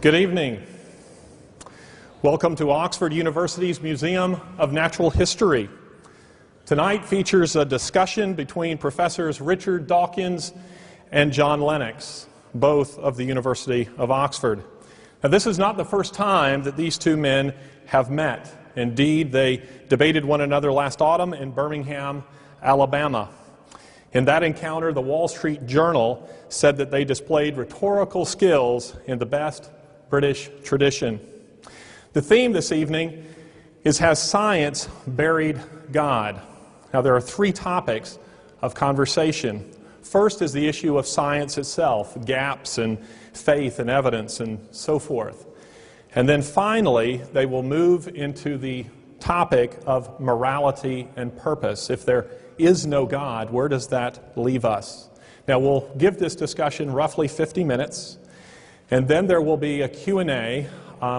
Good evening. Welcome to Oxford University's Museum of Natural History. Tonight features a discussion between Professors Richard Dawkins and John Leynicks, both of the University of Oxford. Now, this is not the first time that these two men have met. Indeed, they debated one another last autumn in Birmingham, Alabama. In that encounter, the Wall Street Journal said that they displayed rhetorical skills in the best British tradition. The theme this evening is Has Science Buried God? Now, there are three topics of conversation. First is the issue of science itself, gaps and faith and evidence and so forth. And then finally, they will move into the topic of morality and purpose. If there is no God, where does that leave us? Now, we'll give this discussion roughly 50 minutes, and then there will be a Q&A.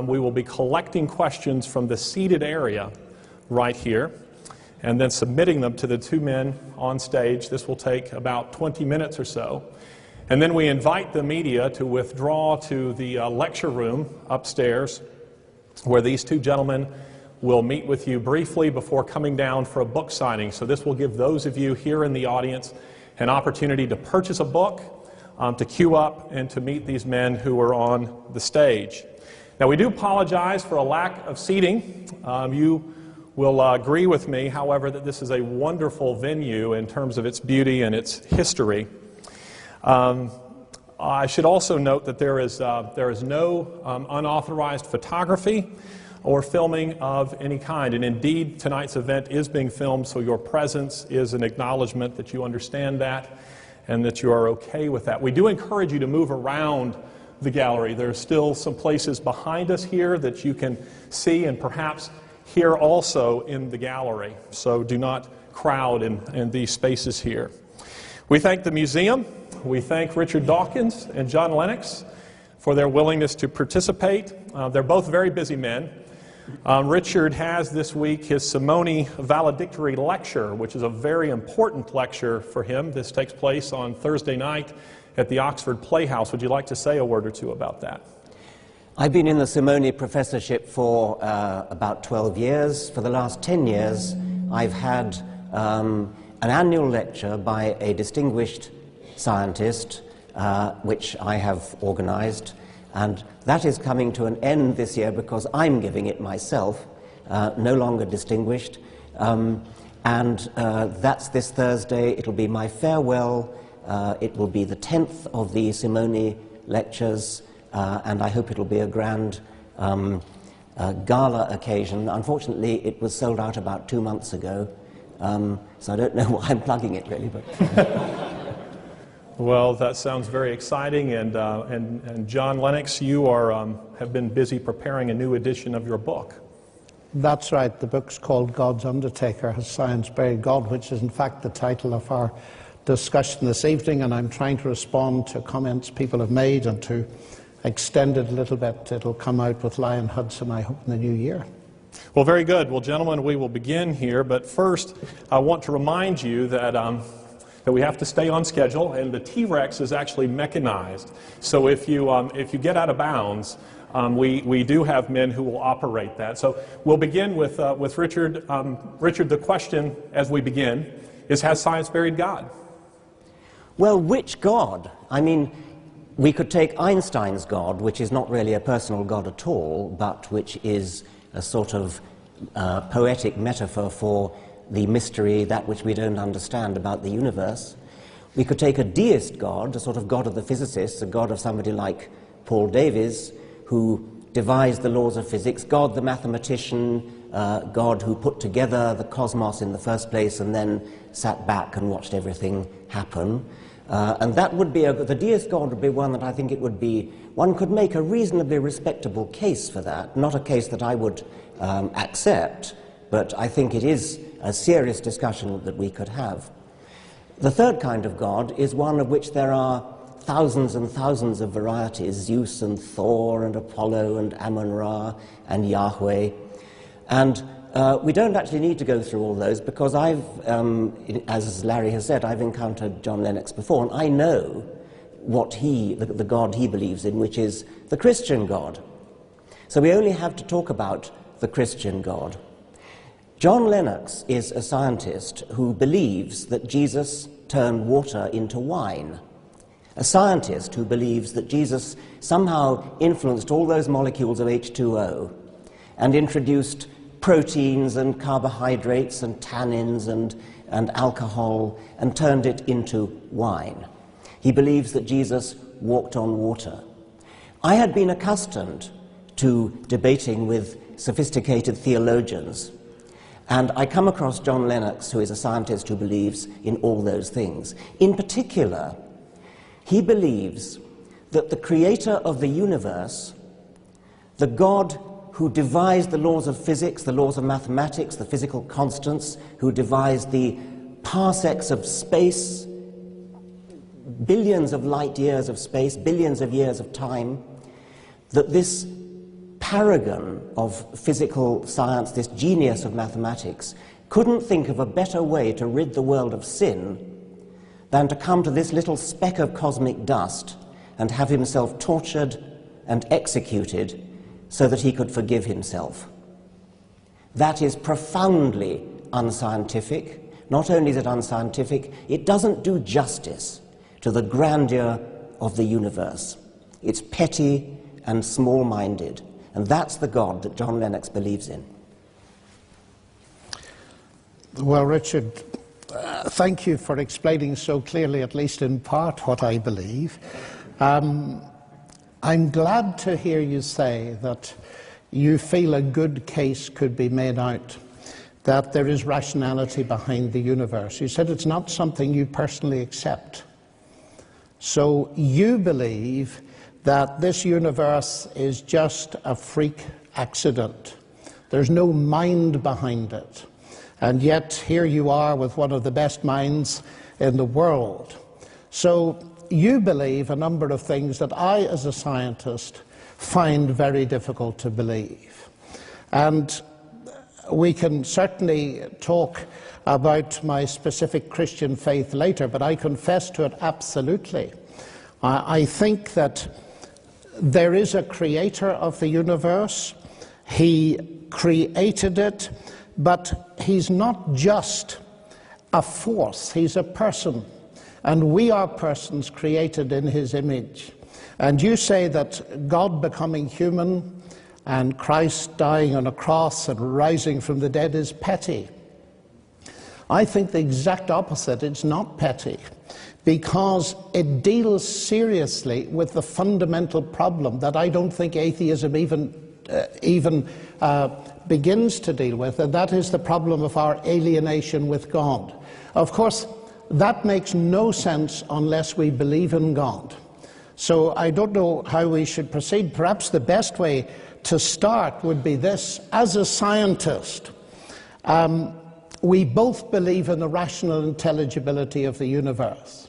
We will be collecting questions from the seated area right here, and then submitting them to the two men on stage. This will take about 20 minutes or so. And then we invite the media to withdraw to the lecture room upstairs, where these two gentlemen will meet with you briefly before coming down for a book signing. So this will give those of you here in the audience an opportunity to purchase a book, to queue up, and to meet these men who are on the stage. Now, we do apologize for a lack of seating. You will agree with me, however, that this is a wonderful venue in terms of its beauty and its history. I should also note that there is no unauthorized photography or filming of any kind. And indeed, tonight's event is being filmed, so your presence is an acknowledgement that you understand that and that you are okay with that. We do encourage you to move around the gallery. There are still some places behind us here that you can see and perhaps hear also in the gallery. So do not crowd in these spaces here. We thank the museum. We thank Richard Dawkins and John Leynicks for their willingness to participate. They're both very busy men. Richard has this week his Simone valedictory lecture, which is a very important lecture for him. This takes place on Thursday night at the Oxford Playhouse. Would you like to say a word or two about that? I've been in the Simone professorship for about 12 years. For the last 10 years, I've had an annual lecture by a distinguished scientist, which I have organized, and that is coming to an end this year because I'm giving it myself, no longer distinguished, and that's this Thursday. It'll be my farewell. It will be the 10th of the Simone lectures, and I hope it'll be a grand gala occasion. Unfortunately, it was sold out about 2 months ago, so I don't know why I'm plugging it really, but... Well, that sounds very exciting, and John Leynicks, you have been busy preparing a new edition of your book. That's right. The book's called God's Undertaker, Has Science Buried God?, which is in fact the title of our discussion this evening, and I'm trying to respond to comments people have made and to extend it a little bit. It'll come out with Lion Hudson, I hope, in the new year. Well, very good. Well, gentlemen, we will begin here, but first I want to remind you that we have to stay on schedule, and the T-Rex is actually mechanized. So if you get out of bounds, we do have men who will operate that. So we'll begin with Richard. Richard, the question as we begin is, has science buried God? Well, which God? I mean, we could take Einstein's God, which is not really a personal God at all, but which is a sort of poetic metaphor for the mystery, that which we don't understand about the universe. We could take a deist God, a sort of God of the physicists, a God of somebody like Paul Davies, who devised the laws of physics, God the mathematician, God who put together the cosmos in the first place and then sat back and watched everything happen. And that would be, the deist God would be one that I think it would be, one could make a reasonably respectable case for that, not a case that I would accept, but I think it is a serious discussion that we could have. The third kind of God is one of which there are thousands and thousands of varieties, Zeus and Thor and Apollo and Amun-Ra and Yahweh. And we don't actually need to go through all those because I've, as Larry has said, I've encountered John Leynicks before, and I know the God he believes in, which is the Christian God. So we only have to talk about the Christian God. John Lennox is a scientist who believes that Jesus turned water into wine. A scientist who believes that Jesus somehow influenced all those molecules of H2O and introduced proteins and carbohydrates and tannins and alcohol and turned it into wine. He believes that Jesus walked on water. I had been accustomed to debating with sophisticated theologians, and I come across John Lennox, who is a scientist who believes in all those things. In particular, he believes that the creator of the universe, the God who devised the laws of physics, the laws of mathematics, the physical constants, who devised the parsecs of space, billions of light years of space, billions of years of time, that this paragon of physical science, this genius of mathematics, couldn't think of a better way to rid the world of sin than to come to this little speck of cosmic dust and have himself tortured and executed so that he could forgive himself. That is profoundly unscientific. Not only is it unscientific, it doesn't do justice to the grandeur of the universe. It's petty and small-minded, and that's the God that John Lennox believes in. Well, Richard, thank you for explaining so clearly, at least in part, what I believe. I'm glad to hear you say that you feel a good case could be made out, that there is rationality behind the universe. You said it's not something you personally accept. So you believe that this universe is just a freak accident. There's no mind behind it. And yet here you are with one of the best minds in the world. So you believe a number of things that I, as a scientist, find very difficult to believe. And we can certainly talk about my specific Christian faith later, but I confess to it absolutely. I think that there is a creator of the universe. He created it, but he's not just a force, he's a person. And we are persons created in his image. And you say that God becoming human and Christ dying on a cross and rising from the dead is petty. I think the exact opposite. It's not petty, because it deals seriously with the fundamental problem that I don't think atheism even begins to deal with, and that is the problem of our alienation with God. Of course, that makes no sense unless we believe in God. So I don't know how we should proceed. Perhaps the best way to start would be this. As a scientist, we both believe in the rational intelligibility of the universe.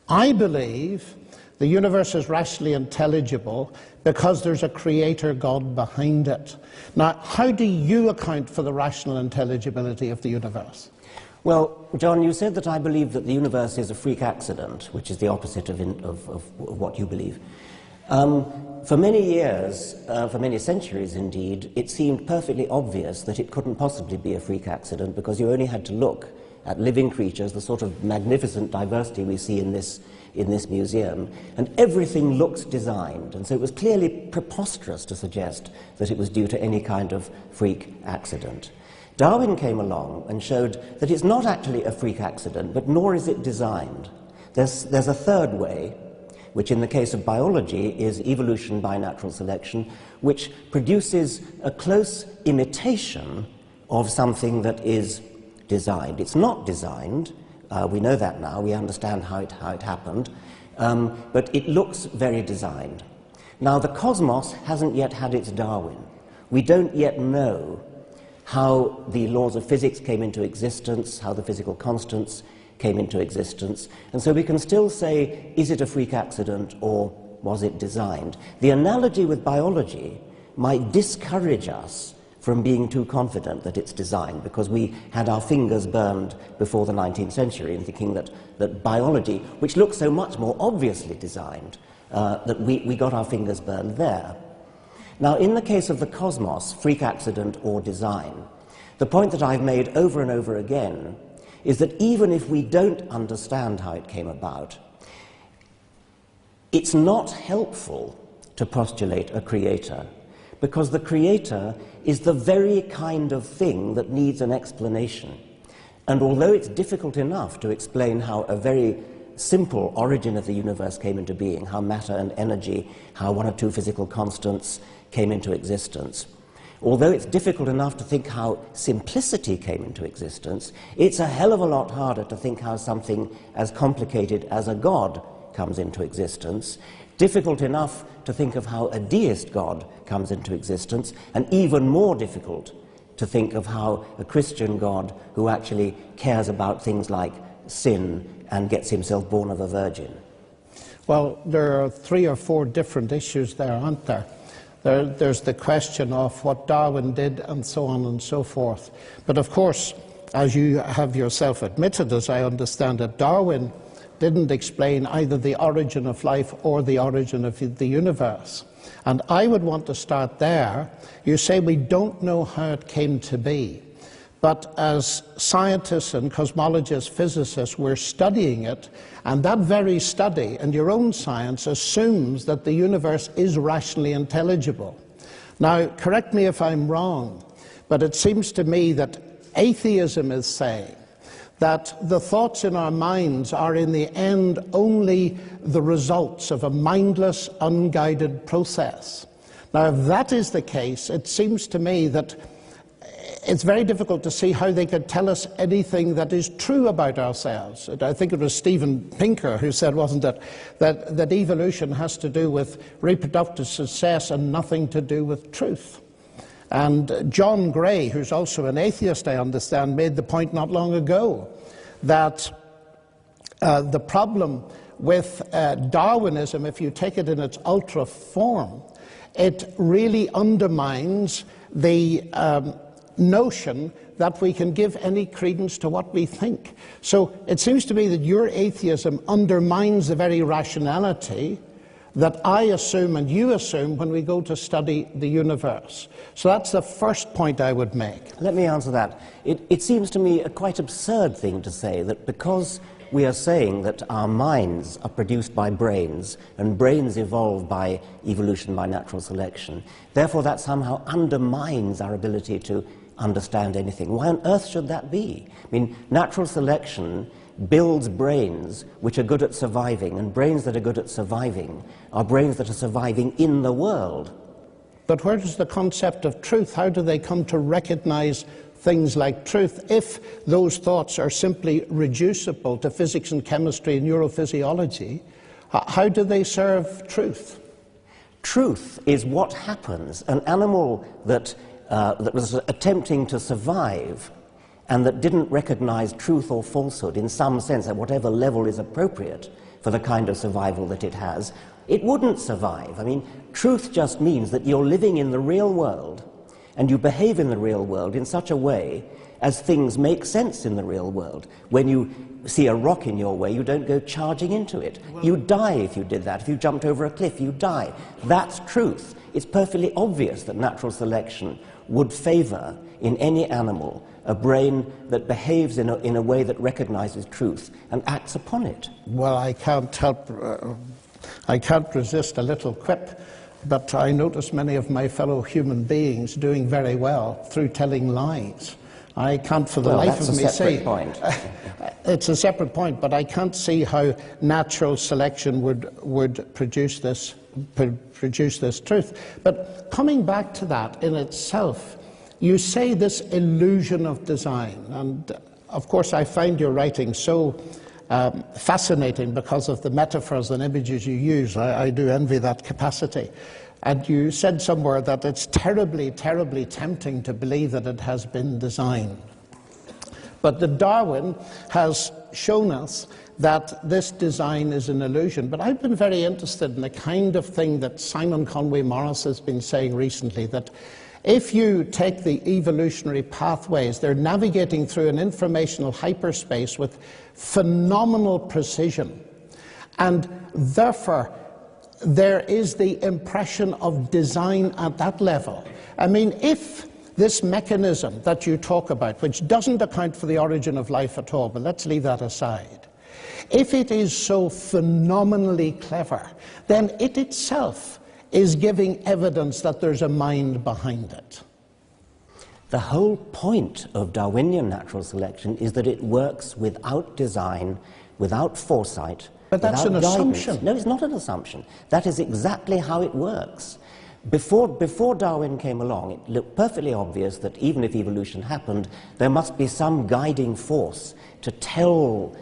I believe the universe is rationally intelligible because there's a creator God behind it. Now, how do you account for the rational intelligibility of the universe? Well, John, you said that I believe that the universe is a freak accident, which is the opposite of what you believe. For many years, for many centuries indeed, it seemed perfectly obvious that it couldn't possibly be a freak accident, because you only had to look at living creatures, the sort of magnificent diversity we see in this museum, and everything looks designed. And so it was clearly preposterous to suggest that it was due to any kind of freak accident. Darwin came along and showed that it's not actually a freak accident, but nor is it designed. There's a third way, which in the case of biology is evolution by natural selection, which produces a close imitation of something that is designed. It's not designed. We know that now. We understand how it happened. But it looks very designed. Now, the cosmos hasn't yet had its Darwin. We don't yet know how the laws of physics came into existence, how the physical constants came into existence. And so we can still say, is it a freak accident or was it designed? The analogy with biology might discourage us from being too confident that it's designed, because we had our fingers burned before the 19th century in thinking that biology, which looks so much more obviously designed, that we got our fingers burned there. Now, in the case of the cosmos, freak accident or design, the point that I've made over and over again is that even if we don't understand how it came about, it's not helpful to postulate a creator, because the creator is the very kind of thing that needs an explanation. And although it's difficult enough to explain how a very simple origin of the universe came into being, how matter and energy, how one or two physical constants came into existence, although it's difficult enough to think how simplicity came into existence, it's a hell of a lot harder to think how something as complicated as a god comes into existence, difficult enough to think of how a deist God comes into existence, and even more difficult to think of how a Christian God who actually cares about things like sin and gets himself born of a virgin. Well, there are 3 or 4 different issues there, aren't there? There's the question of what Darwin did and so on and so forth. But of course, as you have yourself admitted, as I understand it, Darwin didn't explain either the origin of life or the origin of the universe. And I would want to start there. You say we don't know how it came to be. But as scientists and cosmologists, physicists, we're studying it, and that very study and your own science assumes that the universe is rationally intelligible. Now, correct me if I'm wrong, but it seems to me that atheism is saying that the thoughts in our minds are in the end only the results of a mindless, unguided process. Now, if that is the case, it seems to me that it's very difficult to see how they could tell us anything that is true about ourselves. I think it was Steven Pinker who said, wasn't it, that evolution has to do with reproductive success and nothing to do with truth. And John Gray, who's also an atheist, I understand, made the point not long ago that the problem with Darwinism, if you take it in its ultra form, it really undermines the notion that we can give any credence to what we think. So it seems to me that your atheism undermines the very rationality that I assume and you assume when we go to study the universe. So that's the first point I would make. Let me answer that. It seems to me a quite absurd thing to say that because we are saying that our minds are produced by brains and brains evolve by evolution, by natural selection, therefore that somehow undermines our ability to understand anything. Why on earth should that be? I mean, natural selection builds brains which are good at surviving, and brains that are good at surviving are brains that are surviving in the world. But where does the concept of truth, how do they come to recognize things like truth if those thoughts are simply reducible to physics and chemistry and neurophysiology? How do they serve truth? Truth is what happens. An animal that was attempting to survive and that didn't recognize truth or falsehood in some sense at whatever level is appropriate for the kind of survival that it has, it wouldn't survive. I mean, truth just means that you're living in the real world and you behave in the real world in such a way as things make sense in the real world. When you see a rock in your way, you don't go charging into it. You die if you did that. If you jumped over a cliff, you die. That's truth. It's perfectly obvious that natural selection would favor in any animal a brain that behaves in a way that recognizes truth and acts upon it. Well, I can't resist a little quip, but I notice many of my fellow human beings doing very well through telling lies. I can't for the life of me say... Point. It's a separate point, but I can't see how natural selection would produce this truth. But coming back to that in itself, you say this illusion of design, and of course I find your writing so fascinating because of the metaphors and images you use. I do envy that capacity. And you said somewhere that it's terribly, terribly tempting to believe that it has been designed. But that Darwin has shown us that this design is an illusion. But I've been very interested in the kind of thing that Simon Conway Morris has been saying recently, that If you take the evolutionary pathways, they're navigating through an informational hyperspace with phenomenal precision. And therefore, there is the impression of design at that level. I mean, if this mechanism that you talk about, which doesn't account for the origin of life at all, but let's leave that aside, if it is so phenomenally clever, then it itself is giving evidence that there's a mind behind it. The whole point of Darwinian natural selection is that it works without design, without foresight, but that's an assumption. No, it's not an assumption. That is exactly how it works. Before Darwin came along, it looked perfectly obvious that even if evolution happened, there must be some guiding force to tell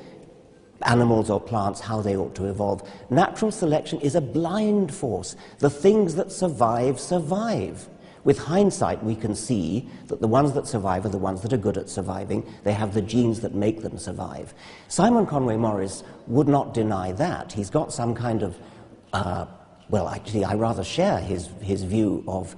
animals or plants how they ought to evolve. Natural selection is a blind force. The things that survive, survive. With hindsight, we can see that the ones that survive are the ones that are good at surviving. They have the genes that make them survive. Simon Conway Morris would not deny that. He's got some kind of, well, actually, I rather share his view of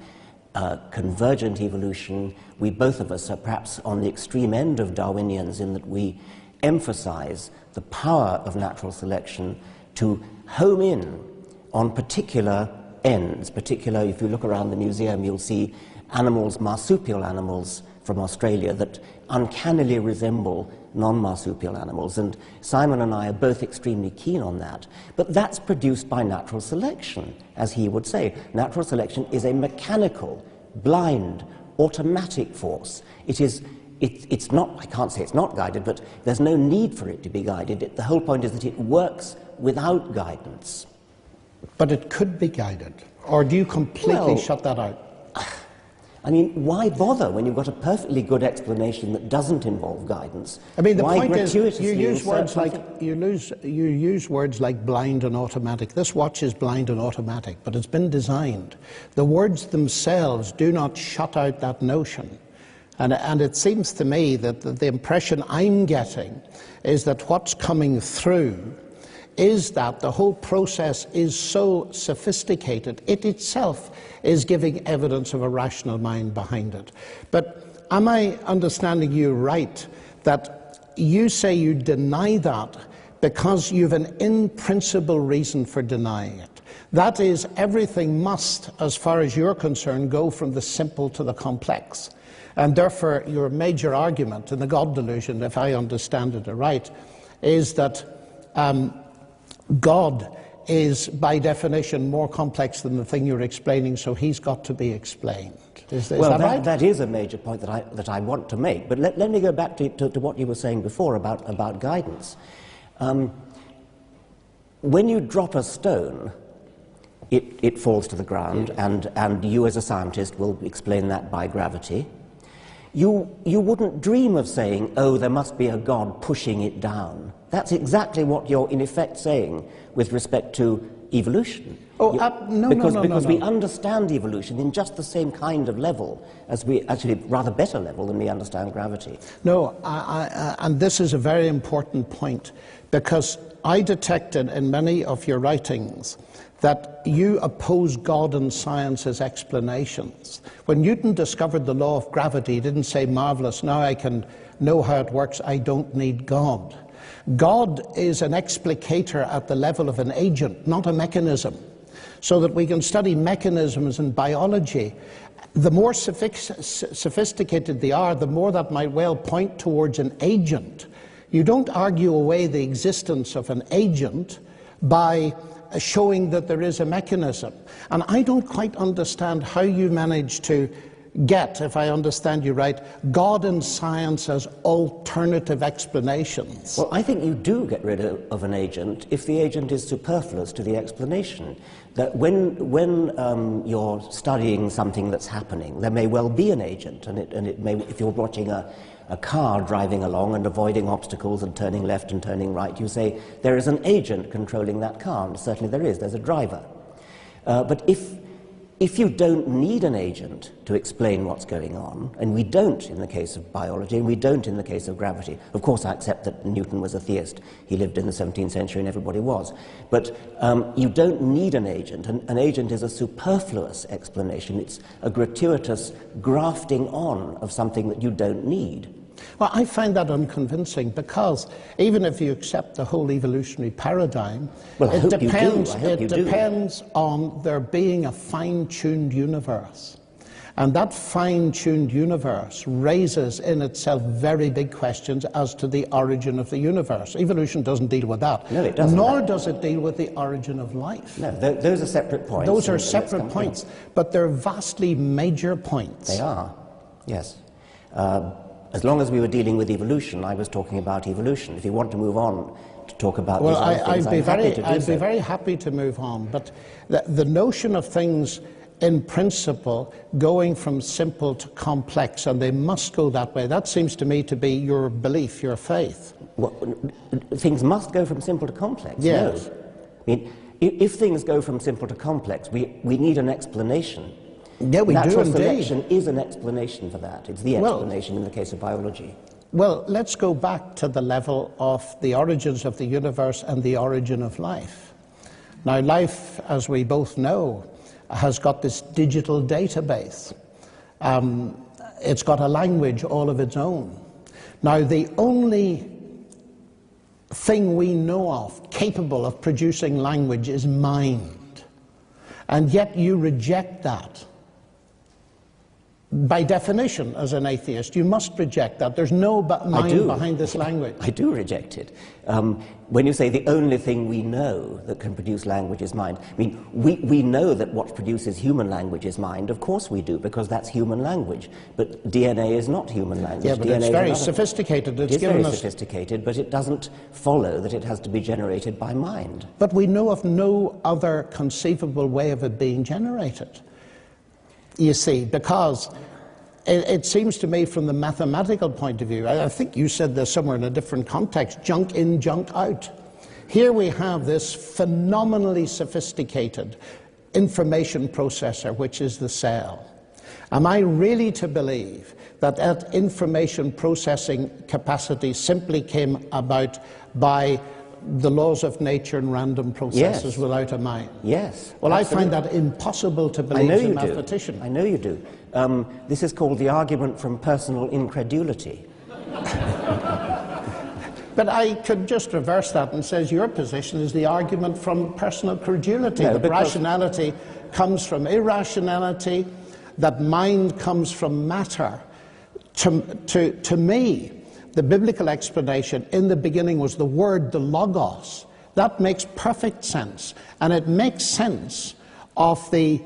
convergent evolution. We both of us are perhaps on the extreme end of Darwinians in that we emphasize the power of natural selection to home in on particular ends. Particularly, if you look around the museum, you'll see animals, marsupial animals from Australia that uncannily resemble non-marsupial animals, and Simon and I are both extremely keen on that. But that's produced by natural selection, as he would say. Natural selection is a mechanical, blind, automatic force. It's not, I can't say it's not guided, but there's no need for it to be guided. The whole point is that it works without guidance. But it could be guided, or do you completely shut that out? I mean, why bother when you've got a perfectly good explanation that doesn't involve guidance? I mean, the why point is, you use words something? like you use words like blind and automatic. This watch is blind and automatic, but it's been designed. The words themselves do not shut out that notion. And it seems to me that the impression I'm getting is that what's coming through is that the whole process is so sophisticated, it itself is giving evidence of a rational mind behind it. But am I understanding you right, that you say you deny that because you've an in-principle reason for denying it? That is, everything must, as far as you're concerned, go from the simple to the complex. And therefore, your major argument in the God delusion, if I understand it right, is that God is, by definition, more complex than the thing you're explaining, so he's got to be explained. Is that right? That is a major point that I want to make. But let me go back to what you were saying before about guidance. When you drop a stone, it falls to the ground, and you as a scientist will explain that by gravity. You wouldn't dream of saying, oh, there must be a God pushing it down. That's exactly what you're in effect saying with respect to evolution. Because we understand evolution in just the same kind of level as rather better level than we understand gravity. No, and this is a very important point, because I detected in many of your writings that you oppose God and science's explanations. When Newton discovered the law of gravity, he didn't say, marvelous, now I can know how it works, I don't need God. God is an explicator at the level of an agent, not a mechanism. So that we can study mechanisms in biology. The more sophisticated they are, the more that might well point towards an agent. You don't argue away the existence of an agent by showing that there is a mechanism. And I don't quite understand how you manage to get, if I understand you right, God and science as alternative explanations. Well, I think you do get rid of an agent if the agent is superfluous to the explanation. That when you're studying something that's happening, there may well be an agent, and it may, if you're watching a car driving along and avoiding obstacles and turning left and turning right, you say there is an agent controlling that car, and certainly there is, there's a driver. But if if you don't need an agent to explain what's going on, and we don't in the case of biology, and we don't in the case of gravity. Of course, I accept that Newton was a theist. He lived in the 17th century and everybody was. But you don't need an agent. An agent is a superfluous explanation. It's a gratuitous grafting on of something that you don't need. Well, I find that unconvincing, because even if you accept the whole evolutionary paradigm, it depends on there being a fine-tuned universe. And that fine-tuned universe raises in itself very big questions as to the origin of the universe. Evolution doesn't deal with that. No, it doesn't. Nor does it deal with the origin of life. No, those are separate points. Those are separate points, but they're vastly major points. They are, yes. As long as we were dealing with evolution, I was talking about evolution. If you want to move on to talk about these other things, I'd be very happy to move on. But the notion of things in principle going from simple to complex, and they must go that way, that seems to me to be your belief, your faith. Well, things must go from simple to complex, yes. No. I mean, if things go from simple to complex, we need an explanation. Yeah, we Natural do indeed. selection is an explanation for that. It's the explanation in the case of biology. Well, let's go back to the level of the origins of the universe and the origin of life. Now, life, as we both know, has got this digital database. It's got a language all of its own. Now, the only thing we know of capable of producing language is mind. And yet you reject that. By definition, as an atheist, you must reject that. There's no mind behind this language. I do reject it. When you say the only thing we know that can produce language is mind, I mean, we know that what produces human language is mind. Of course we do, because that's human language. But DNA is not human language. Yeah, but DNA it's very sophisticated. It's very sophisticated, but it doesn't follow that it has to be generated by mind. But we know of no other conceivable way of it being generated. You see, because it seems to me from the mathematical point of view, I think you said this somewhere in a different context, junk in, junk out. Here we have this phenomenally sophisticated information processor, which is the cell. Am I really to believe that that information processing capacity simply came about by the laws of nature and random processes without a mind? Yes. Well, absolutely. I find that impossible to believe as a mathematician. I know you do. This is called the argument from personal incredulity. But I could just reverse that and say your position is the argument from personal credulity. No, that rationality comes from irrationality, that mind comes from matter. To me, the biblical explanation in the beginning was the word, the logos. That makes perfect sense. And it makes sense of the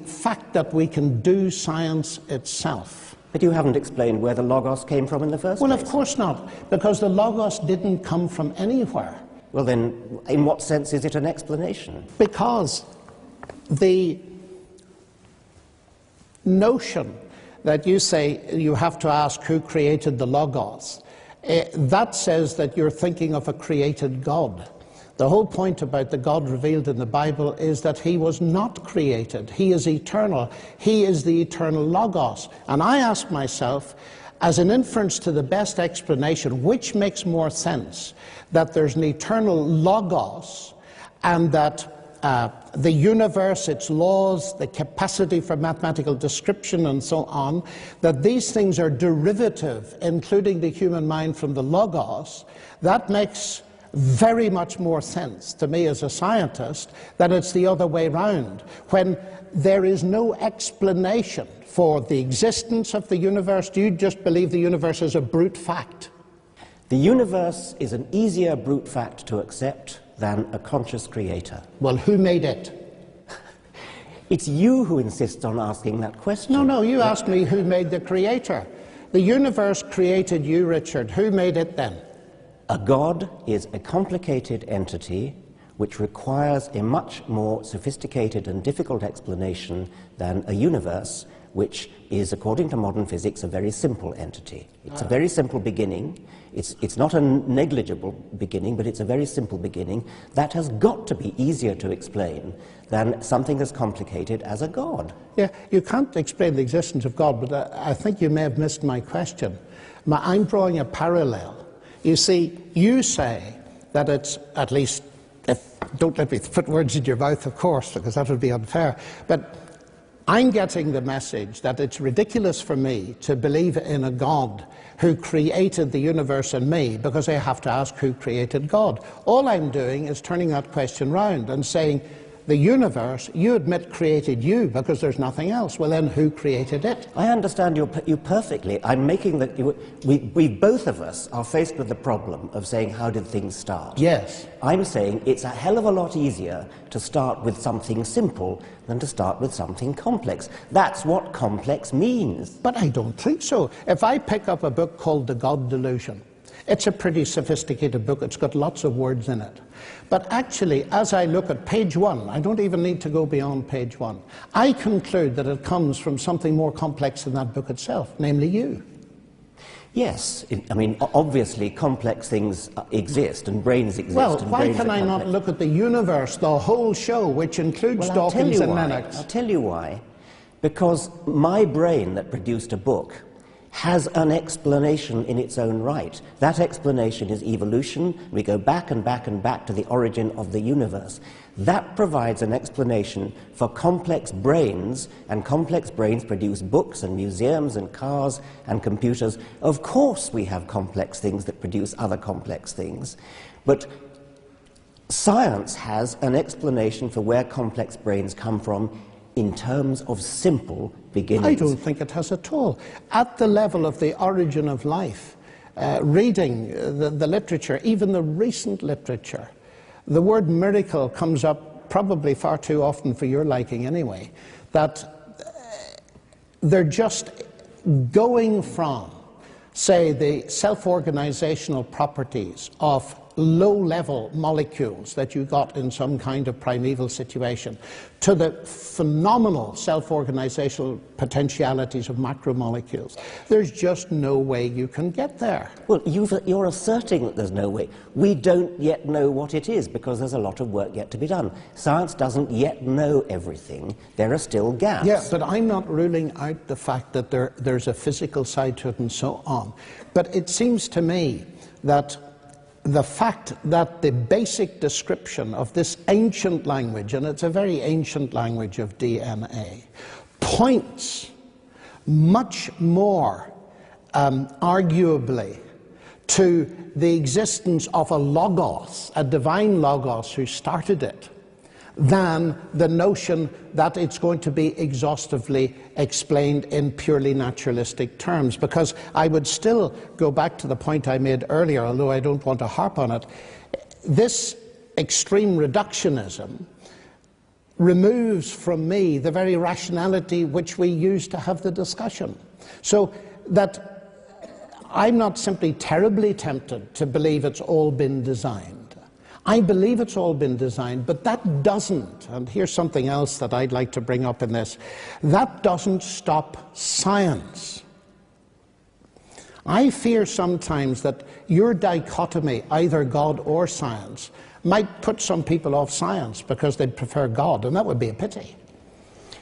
fact that we can do science itself. But you haven't explained where the logos came from in the first place. Well, of course not, because the logos didn't come from anywhere. Well, then, in what sense is it an explanation? Because the notion that you say you have to ask who created the logos, that says that you're thinking of a created God. The whole point about the God revealed in the Bible is that he was not created. He is eternal. He is the eternal logos. And I ask myself, as an inference to the best explanation, which makes more sense? That there's an eternal logos and that the universe, its laws, the capacity for mathematical description and so on, that these things are derivative, including the human mind, from the logos. That makes very much more sense to me as a scientist than it's the other way round, when there is no explanation for the existence of the universe. Do you just believe the universe is a brute fact? The universe is an easier brute fact to accept than a conscious creator. Well, who made it? It's you who insists on asking that question. No, you asked me who made the creator. The universe created you, Richard. Who made it then? A God is a complicated entity which requires a much more sophisticated and difficult explanation than a universe, which is, according to modern physics, a very simple entity. It's a very simple beginning. It's not a negligible beginning, but it's a very simple beginning. That has got to be easier to explain than something as complicated as a God. Yeah, you can't explain the existence of God, but I think you may have missed my question. I'm drawing a parallel. You see, you say that it's, at least, don't let me put words in your mouth, of course, because that would be unfair, but I'm getting the message that it's ridiculous for me to believe in a God who created the universe and me, because I have to ask who created God. All I'm doing is turning that question round and saying, the universe, you admit, created you because there's nothing else. Well, then who created it? I understand you perfectly. I'm making that we both of us are faced with the problem of saying, how did things start? Yes. I'm saying it's a hell of a lot easier to start with something simple than to start with something complex. That's what complex means. But I don't think so. If I pick up a book called The God Delusion, it's a pretty sophisticated book. It's got lots of words in it. But actually, as I look at page 1, I don't even need to go beyond page 1, I conclude that it comes from something more complex than that book itself, namely you. Yes, I mean, obviously complex things exist and brains exist. Well, and why brains can are I complex. not look at the universe, the whole show, which includes Dawkins and Lennix? I'll tell you why. Because my brain that produced a book has an explanation in its own right. That explanation is evolution. We go back and back and back to the origin of the universe. That provides an explanation for complex brains, and complex brains produce books and museums and cars and computers. Of course we have complex things that produce other complex things, but science has an explanation for where complex brains come from in terms of simple beginnings. I don't think it has at all. At the level of the origin of life, reading the literature, even the recent literature, the word miracle comes up probably far too often for your liking anyway, that they're just going from, say, the self-organizational properties of low-level molecules that you got in some kind of primeval situation to the phenomenal self-organizational potentialities of macromolecules. There's just no way you can get there. Well, you're asserting that there's no way. We don't yet know what it is because there's a lot of work yet to be done. Science doesn't yet know everything. There are still gaps. Yeah, but I'm not ruling out the fact that there's a physical side to it and so on. But it seems to me that the fact that the basic description of this ancient language, and it's a very ancient language of DNA, points much more arguably to the existence of a logos, a divine logos who started it, than the notion that it's going to be exhaustively explained in purely naturalistic terms. Because I would still go back to the point I made earlier, although I don't want to harp on it. This extreme reductionism removes from me the very rationality which we use to have the discussion. So that I'm not simply terribly tempted to believe it's all been designed. I believe it's all been designed, but that doesn't, and here's something else that I'd like to bring up in this, that doesn't stop science. I fear sometimes that your dichotomy, either God or science, might put some people off science because they'd prefer God, and that would be a pity.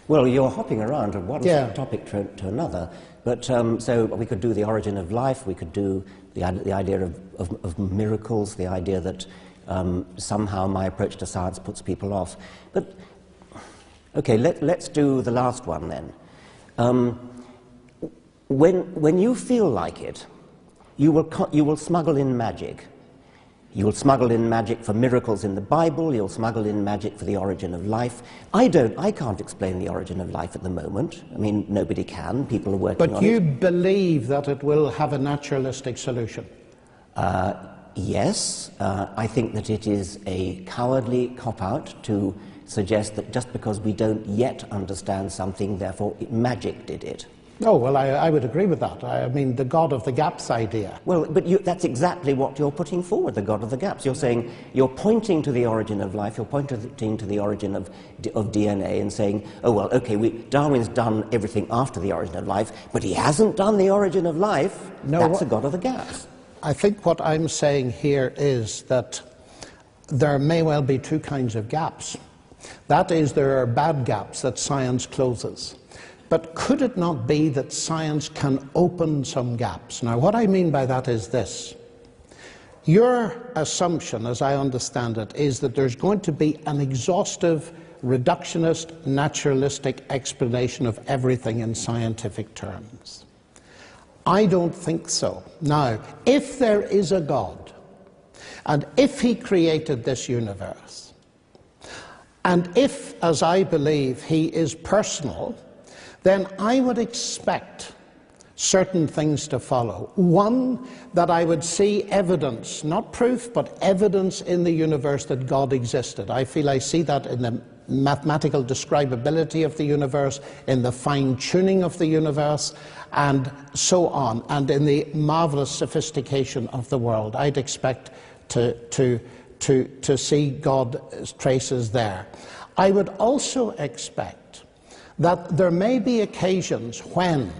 Well, you're hopping around from one topic to another, but so we could do the origin of life, we could do the idea of miracles, the idea that somehow my approach to science puts people off. But, okay, let's do the last one then. When you feel like it, you will smuggle in magic. You will smuggle in magic for miracles in the Bible, you'll smuggle in magic for the origin of life. I can't explain the origin of life at the moment. I mean, nobody can, people are working on it. But you believe that it will have a naturalistic solution? Yes, I think that it is a cowardly cop-out to suggest that just because we don't yet understand something, therefore magic did it. Oh, well, I would agree with that. I mean, the God of the gaps idea. Well, but that's exactly what you're putting forward, the God of the gaps. You're saying, you're pointing to the origin of life, you're pointing to the origin of DNA and saying, oh, well, okay, Darwin's done everything after the origin of life, but he hasn't done the origin of life. No, that's the God of the gaps. I think what I'm saying here is that there may well be two kinds of gaps. That is, there are bad gaps that science closes. But could it not be that science can open some gaps? Now, what I mean by that is this. Your assumption, as I understand it, is that there's going to be an exhaustive, reductionist, naturalistic explanation of everything in scientific terms. I don't think so. Now, if there is a God, and if he created this universe, and if, as I believe, he is personal, then I would expect certain things to follow. One, that I would see evidence, not proof, but evidence in the universe that God existed. I feel I see that in the mathematical describability of the universe, in the fine-tuning of the universe, and so on, and in the marvelous sophistication of the world. I'd expect to see God's traces there. I would also expect that there may be occasions when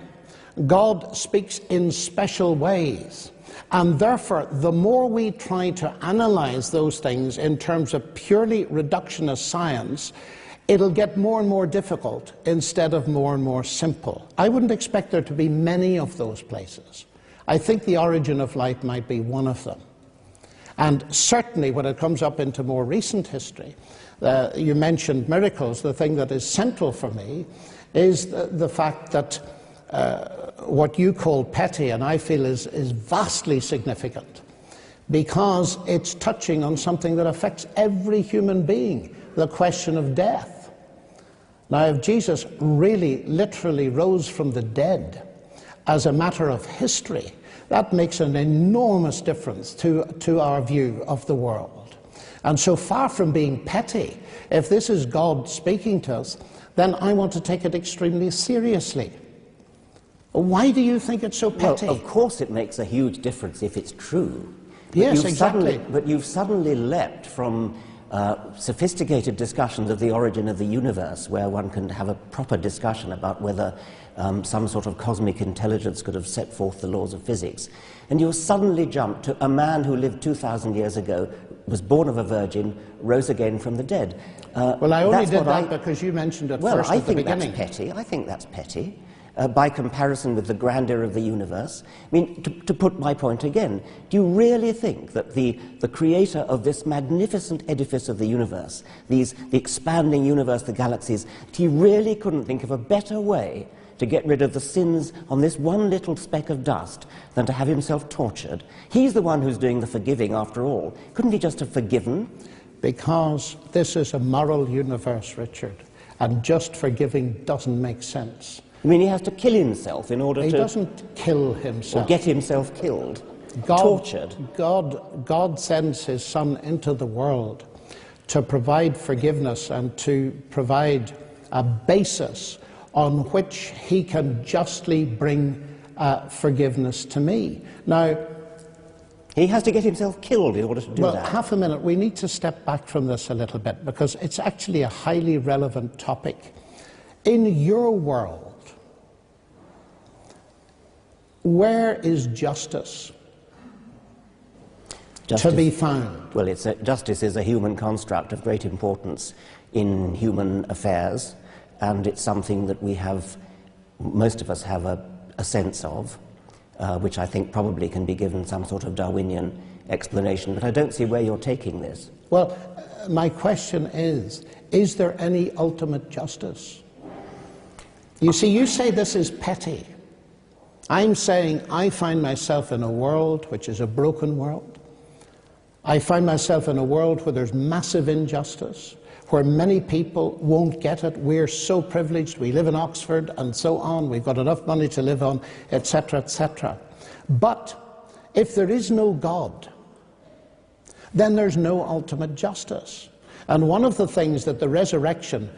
God speaks in special ways, and therefore the more we try to analyze those things in terms of purely reductionist science, it'll get more and more difficult instead of more and more simple. I wouldn't expect there to be many of those places. I think the origin of life might be one of them. And certainly when it comes up into more recent history, you mentioned miracles. The thing that is central for me is the fact that what you call petty, and I feel is vastly significant, because it's touching on something that affects every human being, the question of death. Now, if Jesus really, literally rose from the dead as a matter of history, that makes an enormous difference to our view of the world. And so far from being petty, if this is God speaking to us, then I want to take it extremely seriously. Why do you think it's so petty? Well, of course it makes a huge difference if it's true. But yes, exactly. But you've suddenly leapt from sophisticated discussions of the origin of the universe, where one can have a proper discussion about whether some sort of cosmic intelligence could have set forth the laws of physics. And you suddenly jump to a man who lived 2,000 years ago, was born of a virgin, rose again from the dead. Well, I only did that because you mentioned it first at the beginning. Well, I think that's petty. By comparison with the grandeur of the universe. I mean, to put my point again, do you really think that the creator of this magnificent edifice of the universe, the expanding universe, the galaxies, he really couldn't think of a better way to get rid of the sins on this one little speck of dust than to have himself tortured? He's the one who's doing the forgiving after all. Couldn't he just have forgiven? Because this is a moral universe, Richard, and just forgiving doesn't make sense. I mean, he has to kill himself in order to... He doesn't kill himself. Or get himself killed, tortured. God sends his Son into the world to provide forgiveness and to provide a basis on which he can justly bring forgiveness to me. Now, he has to get himself killed in order to do that. Well, half a minute. We need to step back from this a little bit, because it's actually a highly relevant topic. In your world, where is justice to be found? Well, justice is a human construct of great importance in human affairs, and it's something that most of us have a sense of, which I think probably can be given some sort of Darwinian explanation, but I don't see where you're taking this. Well, my question is there any ultimate justice? You see, you say this is petty. I'm saying I find myself in a world which is a broken world. I find myself in a world where there's massive injustice, where many people won't get it. We're so privileged. We live in Oxford and so on. We've got enough money to live on, etc., etc. But if there is no God, then there's no ultimate justice. And one of the things that the resurrection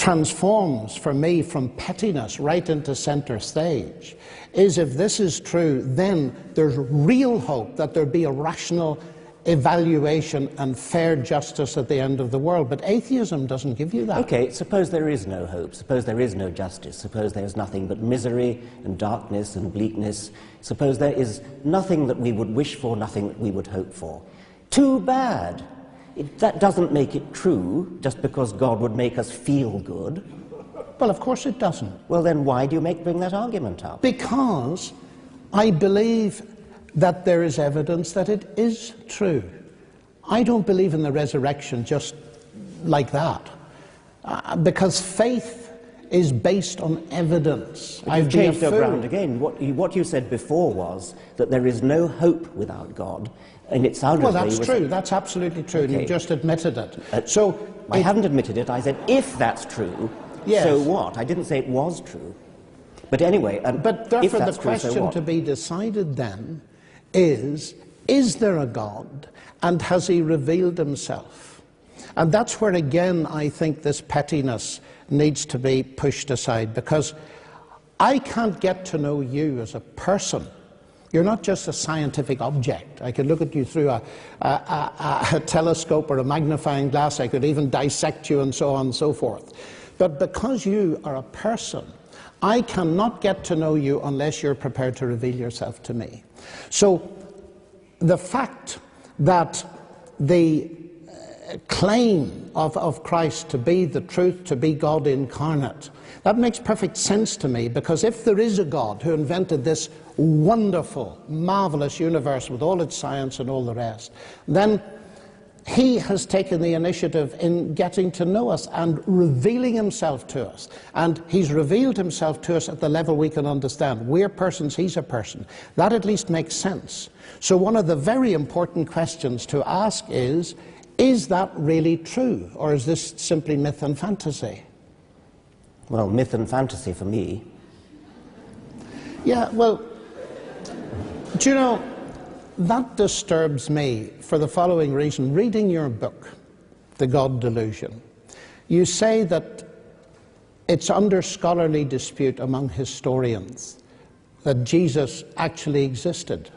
transforms for me from pettiness right into center stage is, if this is true, then there's real hope that there'll be a rational evaluation and fair justice at the end of the world. But atheism doesn't give you that. Okay, suppose there is no hope, suppose there is no justice, suppose there is nothing but misery and darkness and bleakness, suppose there is nothing that we would wish for, nothing that we would hope for. Too bad. That doesn't make it true, just because God would make us feel good. Well, of course it doesn't. Well, then why do you bring that argument up? Because I believe that there is evidence that it is true. I don't believe in the resurrection just like that, because faith is based on evidence. I've changed your ground again. What you said before was that there is no hope without God, and it sounded well, that's true. That's absolutely true. Okay. And you just admitted it. So I haven't admitted it. I said if that's true, yes. So what? I didn't say it was true. But anyway, but therefore the question to be decided then is there a God, and has he revealed himself? And that's where again I think this pettiness needs to be pushed aside, because I can't get to know you as a person. You're not just a scientific object. I could look at you through a telescope or a magnifying glass. I could even dissect you and so on and so forth. But because you are a person, I cannot get to know you unless you're prepared to reveal yourself to me. So the fact that the claim of Christ to be the truth, to be God incarnate, that makes perfect sense to me, because if there is a God who invented this wonderful, marvelous universe with all its science and all the rest, then he has taken the initiative in getting to know us and revealing himself to us. And he's revealed himself to us at the level we can understand. We're persons, he's a person. That at least makes sense. So one of the very important questions to ask is that really true? Or is this simply myth and fantasy? Well, myth and fantasy for me. Yeah, well, do you know, that disturbs me for the following reason. Reading your book, The God Delusion, you say that it's under scholarly dispute among historians that Jesus actually existed.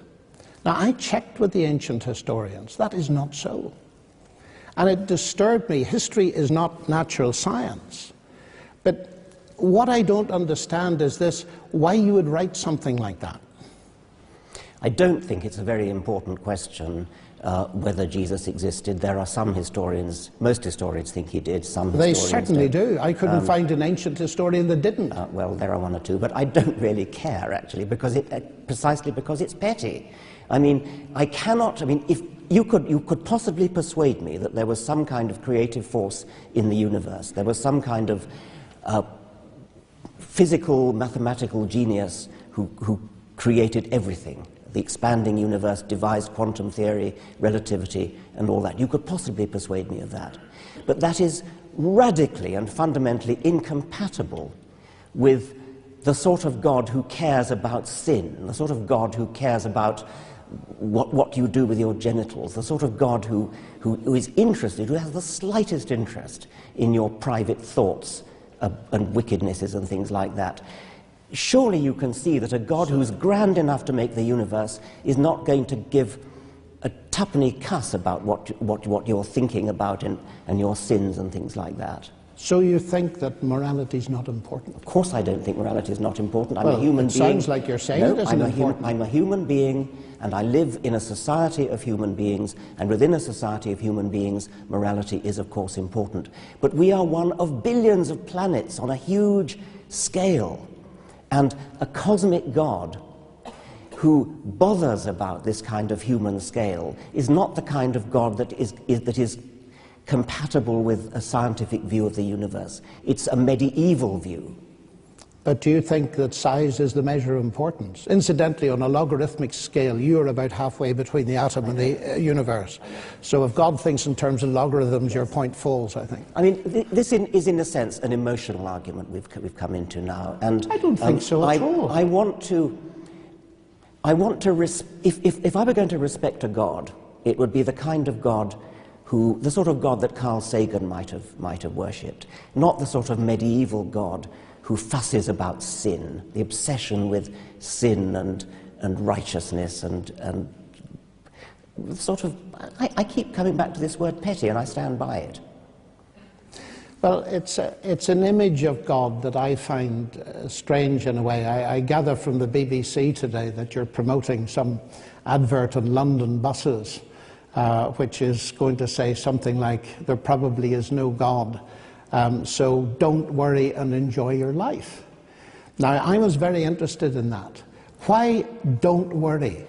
Now, I checked with the ancient historians. That is not so. And it disturbed me. History is not natural science. But what I don't understand is this: why you would write something like that. I don't think it's a very important question whether Jesus existed. There are some historians, most historians think he did, some historians They certainly do. I couldn't find an ancient historian that didn't. Well, there are one or two, but I don't really care, actually, because precisely because it's petty. I mean, if you could possibly persuade me that there was some kind of creative force in the universe, there was some kind of physical, mathematical genius who created everything, the expanding universe, devised quantum theory, relativity, and all that. You could possibly persuade me of that. But that is radically and fundamentally incompatible with the sort of God who cares about sin, the sort of God who cares about what you do with your genitals, the sort of God who is interested, who has the slightest interest in your private thoughts and wickednesses and things like that. Surely you can see that a God who's grand enough to make the universe is not going to give a tuppenny cuss about what you're thinking about and your sins and things like that. So you think that morality is not important? Of course I don't think morality is not important. I'm a human being. Sounds like you're saying it isn't important. I'm a human being, and I live in a society of human beings, and within a society of human beings, morality is of course important. But we are one of billions of planets on a huge scale. And a cosmic God who bothers about this kind of human scale is not the kind of God that is compatible with a scientific view of the universe. It's a medieval view. But do you think that size is the measure of importance? Incidentally, on a logarithmic scale, you're about halfway between the atom and the universe. So if God thinks in terms of logarithms, your point falls, I think. I mean, this is in a sense an emotional argument we've come into now. And I don't think so at all. If I were going to respect a God, it would be the kind of God the sort of God that Carl Sagan might have worshipped, not the sort of medieval God who fusses about sin, the obsession with sin and righteousness and sort of, I keep coming back to this word petty, and I stand by it. Well, it's an image of God that I find strange in a way. I gather from the BBC today that you're promoting some advert on London buses, which is going to say something like, there probably is no God, so don't worry and enjoy your life. Now, I was very interested in that. Why don't worry?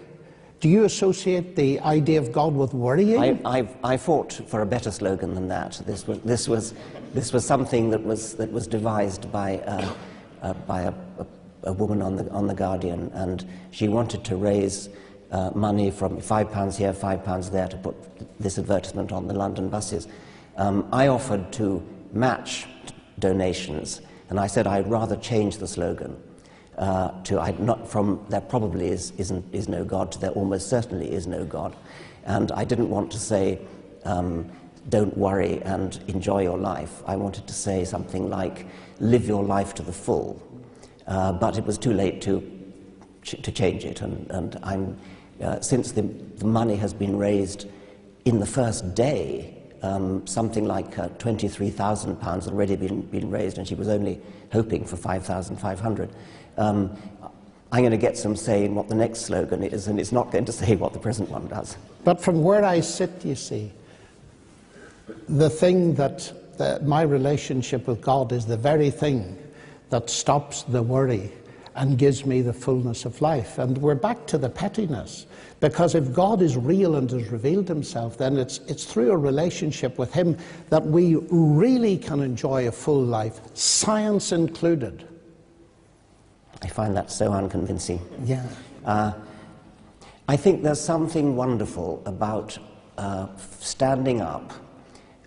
Do you associate the idea of God with worrying? I fought for a better slogan than that. This was something that was devised by a woman on the Guardian, and she wanted to raise money from £5 here, £5 there to put this advertisement on the London buses. I offered to match donations, and I said I'd rather change the slogan from there probably is no God to there almost certainly is no God. And I didn't want to say don't worry and enjoy your life. I wanted to say something like live your life to the full. But it was too late to change it, and I'm since the money has been raised in the first day, something like £23,000 already been raised, and she was only hoping for 5,500. I'm going to get some say in what the next slogan is, and it's not going to say what the present one does. But from where I sit, you see, the thing that my relationship with God is the very thing that stops the worry and gives me the fullness of life. And we're back to the pettiness, because if God is real and has revealed himself, then it's through a relationship with him that we really can enjoy a full life, science included. I find that so unconvincing. Yeah. I think there's something wonderful about standing up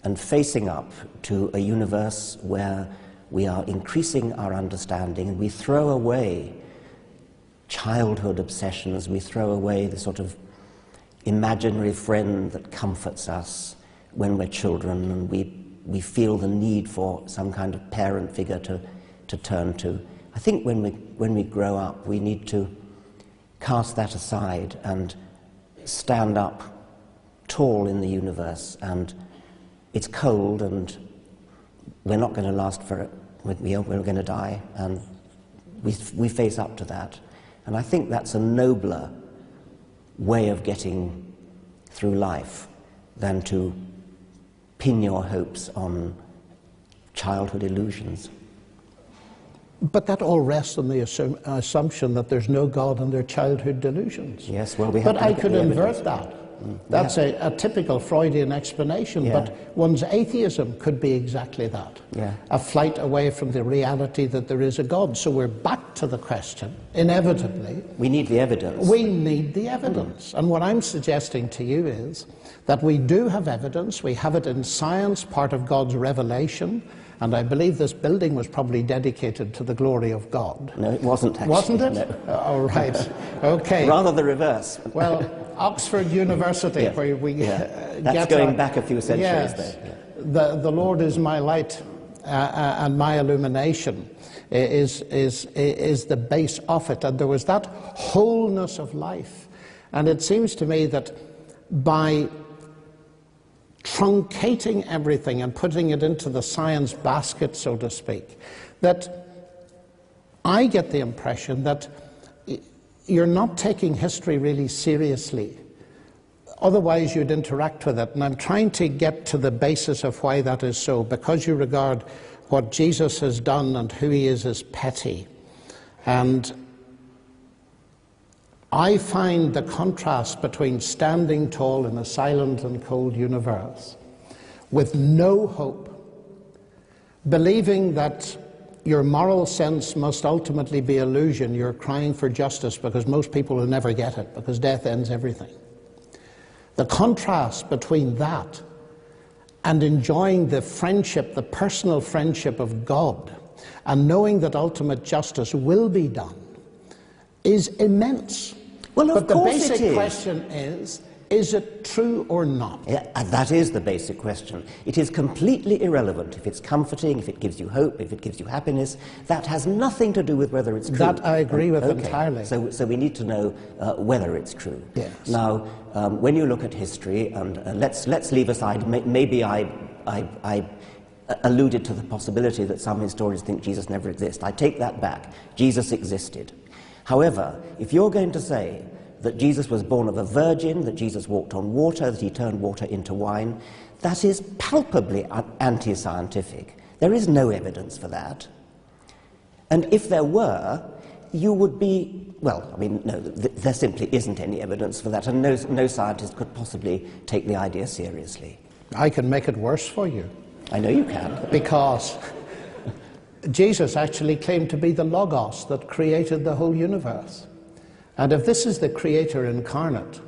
and facing up to a universe where we are increasing our understanding, and we throw away childhood obsessions, we throw away the sort of imaginary friend that comforts us when we're children, and we feel the need for some kind of parent figure to turn to. I think when we grow up, we need to cast that aside and stand up tall in the universe. And it's cold, and we're not going to last for it. We're going to die, and we face up to that. And I think that's a nobler way of getting through life than to pin your hopes on childhood illusions. But that all rests on the assumption that there's no God and they're childhood delusions. Yes, well, we have but to I look at could the invert evidence. that. That's a typical Freudian explanation, Yeah. but one's atheism could be exactly that. Yeah. A flight away from the reality that there is a God. So we're back to the question, inevitably. We need the evidence. We need the evidence. And what I'm suggesting to you is that we do have evidence. We have it in science, part of God's revelation. And I believe this building was probably dedicated to the glory of God. No, it wasn't actually. Wasn't it? No. All right. Okay. Rather the reverse. Well, Oxford University, Yeah. where we That's get going our, back a few centuries yes, there. Yeah. The Lord is my light and my illumination is the base of it. And there was that wholeness of life. And it seems to me that by truncating everything and putting it into the science basket, so to speak, that I get the impression that you're not taking history really seriously. Otherwise, you'd interact with it. And I'm trying to get to the basis of why that is so, because you regard what Jesus has done and who he is as petty. And I find the contrast between standing tall in a silent and cold universe with no hope, believing that your moral sense must ultimately be illusion. You're crying for justice because most people will never get it, because death ends everything. The contrast between that and enjoying the friendship, the personal friendship of God, and knowing that ultimate justice will be done, is immense. Well, of but the course basic it is. question Is it true or not? Yeah, that is the basic question. It is completely irrelevant if it's comforting, if it gives you hope, if it gives you happiness. That has nothing to do with whether it's true. That I agree with entirely. So we need to know whether it's true. Yes. Now, when you look at history, and let's leave aside, maybe I alluded to the possibility that some historians think Jesus never existed. I take that back. Jesus existed. However, if you're going to say that Jesus was born of a virgin, that Jesus walked on water, that he turned water into wine, that is palpably anti-scientific. There is no evidence for that. And if there were, you would be, well, I mean, no, there simply isn't any evidence for that, and no scientist could possibly take the idea seriously. I can make it worse for you. I know you can. Because Jesus actually claimed to be the Logos that created the whole universe. And if this is the Creator incarnate,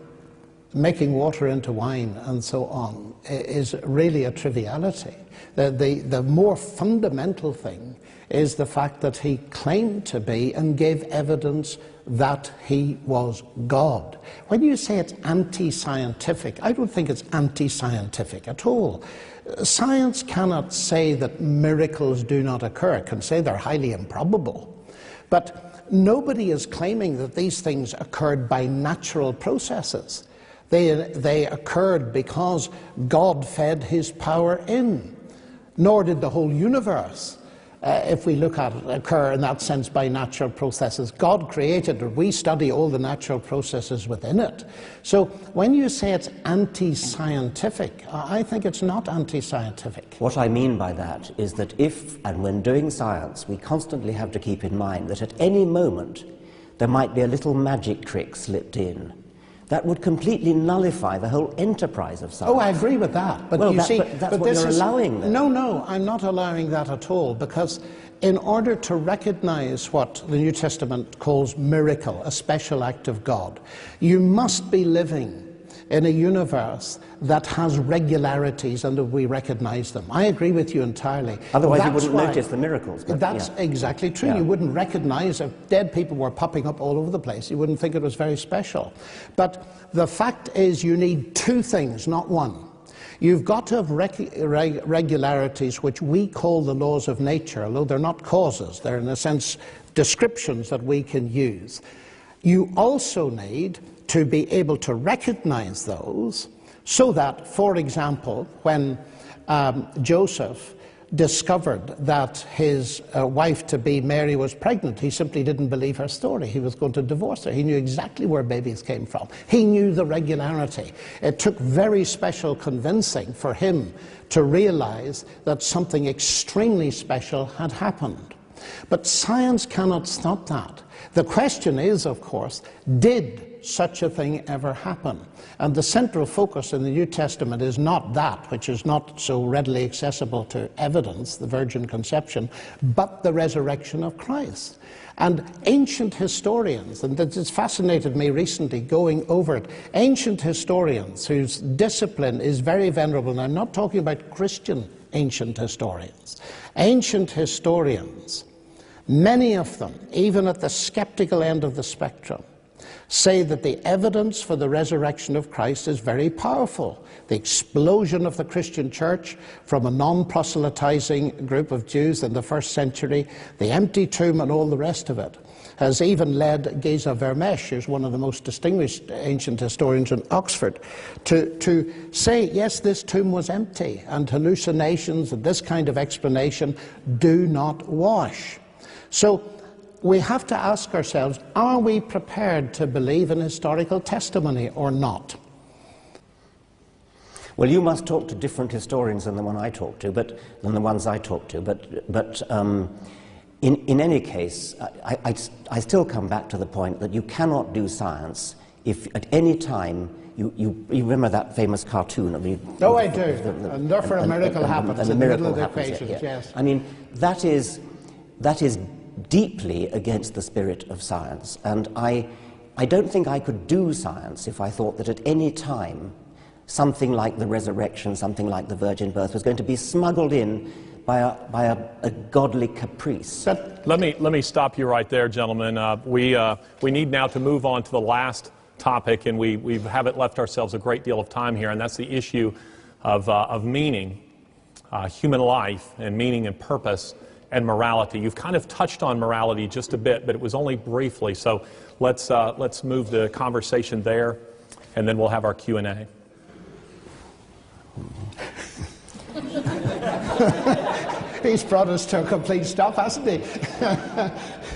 making water into wine and so on is really a triviality. The more fundamental thing is the fact that he claimed to be and gave evidence that he was God. When you say it's anti-scientific, I don't think it's anti-scientific at all. Science cannot say that miracles do not occur. It can say they're highly improbable. But nobody is claiming that these things occurred by natural processes. They occurred because God fed his power in. Nor did the whole universe, if we look at it, occur in that sense by natural processes. God created it. We study all the natural processes within it. So when you say it's anti-scientific, I think it's not anti-scientific. What I mean by that is that if, and when doing science, we constantly have to keep in mind that at any moment there might be a little magic trick slipped in. That would completely nullify the whole enterprise of science. Oh, I agree with that. But well, you see, that's what you're allowing then. No, I'm not allowing that at all, because in order to recognize what the New Testament calls miracle, a special act of God, you must be living in a universe that has regularities and that we recognize them. I agree with you entirely. Otherwise you wouldn't notice the miracles. That's exactly true. Yeah. You wouldn't recognize if dead people were popping up all over the place. You wouldn't think it was very special. But the fact is you need two things, not one. You've got to have regularities which we call the laws of nature, although they're not causes. They're, in a sense, descriptions that we can use. You also need to be able to recognize those so that, for example, when Joseph discovered that his wife-to-be Mary was pregnant, he simply didn't believe her story. He was going to divorce her. He knew exactly where babies came from. He knew the regularity. It took very special convincing for him to realize that something extremely special had happened. But science cannot stop that. The question is, of course, did such a thing ever happen? And the central focus in the New Testament is not that, which is not so readily accessible to evidence, the virgin conception, but the resurrection of Christ. And ancient historians, and it's fascinated me recently going over it, ancient historians whose discipline is very venerable, and I'm not talking about Christian ancient historians, ancient historians, many of them, even at the skeptical end of the spectrum, say that the evidence for the resurrection of Christ is very powerful. The explosion of the Christian church from a non-proselytizing group of Jews in the first century, the empty tomb and all the rest of it, has even led Geza Vermesh, who's one of the most distinguished ancient historians in Oxford, to say, yes, this tomb was empty, and hallucinations and this kind of explanation do not wash. So we have to ask ourselves, are we prepared to believe in historical testimony or not? Well, you must talk to different historians than the one I talk to, than the ones I talk to. But in any case, I still come back to the point that you cannot do science if at any time you remember that famous cartoon of you. Oh, I do. And therefore a miracle happens in the middle of the equation. Yes. I mean, that is deeply against the spirit of science, and I don't think I could do science if I thought that at any time something like the resurrection, something like the virgin birth was going to be smuggled in by a godly caprice. Let me stop you right there, gentlemen. We need now to move on to the last topic, and we haven't left ourselves a great deal of time here, and that's the issue of meaning, human life, and meaning and purpose and morality. You've kind of touched on morality just a bit, but it was only briefly, so let's move the conversation there, and then we'll have our Q&A. He's brought us to a complete stop, hasn't he?